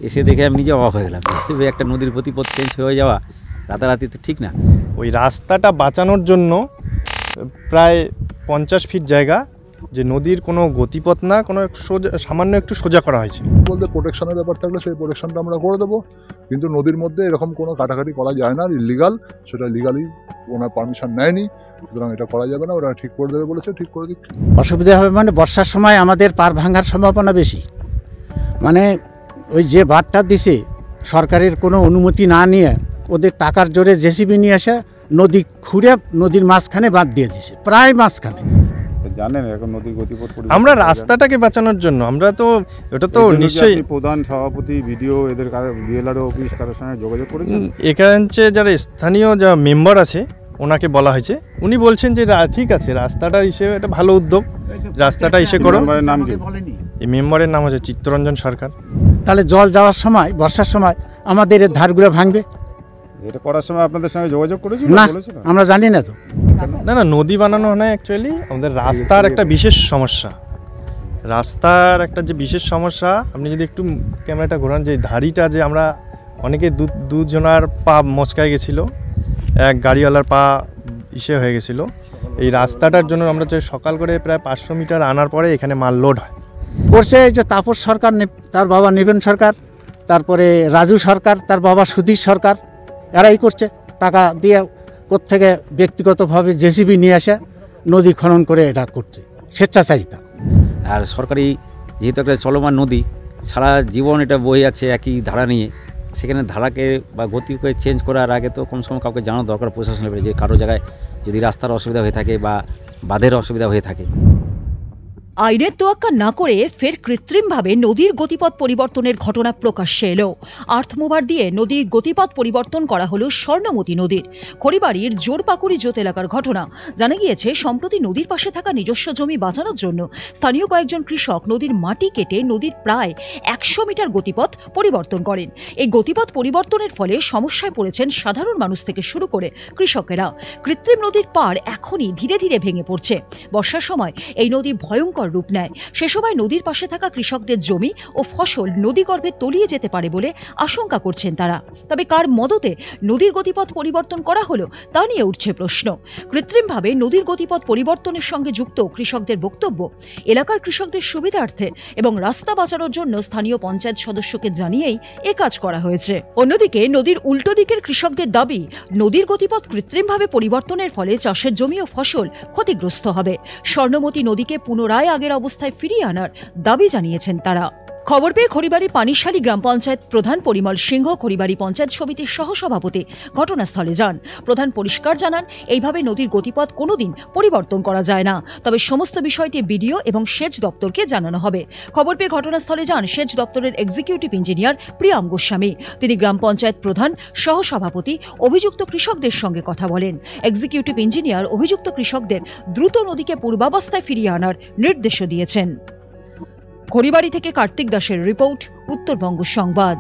এসে দেখে আমি নিজে অবাক হয়ে গেলাম। একটা নদীর গতিপথ চেঞ্জ হয়ে যাওয়া রাতারাতি তো ঠিক না। ওই রাস্তাটা বাঁচানোর জন্য প্রায় 50 ফিট জায়গা যে নদীর কোনো গতিপথ না, কোনো সোজা, সামান্য একটু সোজা করা হয়েছে। বলতে প্রোটেকশনের ব্যাপার থাকলে সেই প্রোটেকশনটা আমরা করে দেবো, কিন্তু নদীর মধ্যে এরকম কোনো কাটাকাটি করা যায় না, ইলিগাল। সেটা লিগালি ওনার পারমিশন নেয়নি, সুতরাং এটা করা যাবে না। ওরা ঠিক করে দেবে বলেছে, ঠিক করে দিচ্ছে। অসুবিধা হবে মানে বর্ষার সময় আমাদের পার ভাঙার সম্ভাবনা বেশি। মানে ওই যে বাঁধটা দিছে সরকারের কোনো অনুমতি না নিয়ে ওদের টাকার জোরে জেসিবি নিয়ে এসে নদী খুঁড়ে নদীর মাঝখানে বাঁধ দিয়ে দিছে, প্রায় মাঝখানে। জানেন এখন নদীর গতিপথ আমরা রাস্তাটাকে বাঁচানোর জন্য আমরা তো এটা তো নিশ্চয়ই প্রধান সভাপতি ভিডিও এদের বিএলআরও অফিস কারোর সঙ্গে যোগাযোগ করেছেন। এখানে যারা স্থানীয় যা মেম্বার আছে ওনাকে বলা হয়েছে, উনি বলছেন যে ঠিক আছে, রাস্তাটা হিসেবে এটা ভালো উদ্যোগ, রাস্তাটা ইসে করো। নাম কি? এই মেম্বারের নাম হচ্ছে চিত্তরঞ্জন সরকার। তাহলে জল যাওয়ার সময় বর্ষার সময় আমাদের এর ধারগুলো ভাঙবে। এটা করার সময় আপনাদের সঙ্গে যোগাযোগ করেছিল? না, আমরা জানি না তো। না না, নদী বানানো হয় না, অ্যাকচুয়ালি আমাদের রাস্তার একটা বিশেষ সমস্যা। রাস্তার একটা যে বিশেষ সমস্যা, আপনি যদি একটু ক্যামেরাটা ঘোরান, যে ধাড়িটা যে আমরা অনেকে দুজনার পা মচকায় গেছিলো, এক গাড়িওয়ালার পা হয়ে গেছিলো। এই রাস্তাটার জন্য আমরা যে সকাল করে প্রায় 500 মিটার আনার পরে এখানে মাল লোড হয়। করছে যে তাপস সরকার, তার বাবা নিবেন সরকার, তারপরে রাজু সরকার, তার বাবা সুধীর সরকার, এরাই করছে। টাকা দিয়ে কোত্থেকে ব্যক্তিগতভাবে জেসিবি নিয়ে আসে নদী খনন করে এটা করছে, স্বেচ্ছাচারিতা। আর সরকারি যেহেতু একটা চলমান নদী, সারা জীবন এটা বয়ে আছে একই ধারা নিয়ে, সেখানে ধারাকে বা গতিকে চেঞ্জ করার আগে তো কমসে কম কাউকে জানানো দরকার প্রশাসনের, যে কারো জায়গায় যদি রাস্তার অসুবিধা হয়ে থাকে বা বাঁধের অসুবিধা হয়ে থাকে। আইনের তোয়াক্কা না করে ফের কৃত্রিমভাবে নদীর গতিপথ পরিবর্তনের ঘটনা প্রকাশ্যে এলো। আর্থমুভার দিয়ে নদীর গতিপথ পরিবর্তন করা হলো স্বর্ণমতী নদীর। খড়িবাড়ির জোরপাকুড়ি জোত এলাকার ঘটনা। জানা গিয়েছে, সম্প্রতি নদীর পাশে থাকা নিজস্ব জমি বাঁচানোর জন্য স্থানীয় কয়েকজন কৃষক নদীর মাটি কেটে নদীর প্রায় 100 মিটার গতিপথ পরিবর্তন করেন। এই গতিপথ পরিবর্তনের ফলে সমস্যায় পড়েছেন সাধারণ মানুষ থেকে শুরু করে কৃষকেরা। কৃত্রিম নদীর পাড় এখনই ধীরে ধীরে ভেঙে পড়ছে। বর্ষার সময় এই নদী ভয়ঙ্কর রূপ নেয়। সে সময় নদীর পাশে থাকা কৃষকদের জমি ও ফসল নদীগর্ভে তলিয়ে যেতে পারে বলে আশঙ্কা করছেন তারা। তবে কার মদতে নদীর গতিপথ পরিবর্তন করা হলো তা নিয়ে উঠছে প্রশ্ন। কৃত্রিমভাবে নদীর গতিপথ পরিবর্তনের সঙ্গে যুক্ত কৃষকদের বক্তব্য, এলাকার কৃষকদের সুবিধার্থে এবং রাস্তা বাঁচানোর জন্য স্থানীয় পঞ্চায়েত সদস্যকে জানিয়েই এ কাজ করা হয়েছে। অন্যদিকে নদীর উল্টো দিকের কৃষকদের দাবি, নদীর গতিপথ কৃত্রিমভাবে পরিবর্তনের ফলে চাষের জমি ও ফসল ক্ষতিগ্রস্ত হবে। স্বর্ণমতী নদীকে পুনরায় আগের অবস্থায় ফিরিয়ে আনার দাবি জানিয়েছেন তারা। খবর পেয়ে খড়িবাড়ি পানিশালী গ্রাম পঞ্চায়েত প্রধান পরিমল সিংহ, খড়িবাড়ি পঞ্চায়েত সমিতির সহসভাপতি ঘটনাস্থলে যান। প্রধান পরিষ্কার জানান, এইভাবে নদীর গতিপথ কোনোদিন পরিবর্তন করা যায় না। তবে সমস্ত বিষয়টি বিডিও এবং সেচ দপ্তরকে জানানো হবে। খবর পেয়ে ঘটনাস্থলে যান সেচ দপ্তরের এক্সিকিউটিভ ইঞ্জিনিয়ার প্রিয়াম গোস্বামী। তিনি গ্রাম পঞ্চায়েত প্রধান, সহসভাপতি, অভিযুক্ত কৃষকদের সঙ্গে কথা বলেন। এক্সিকিউটিভ ইঞ্জিনিয়ার অভিযুক্ত কৃষকদের দ্রুত নদীকে পূর্বাবস্থায় ফিরিয়ে আনার নির্দেশও দিয়েছেন। খড়িবাড়ি থেকে কার্তিক দাসের রিপোর্ট, উত্তরবঙ্গ সংবাদ।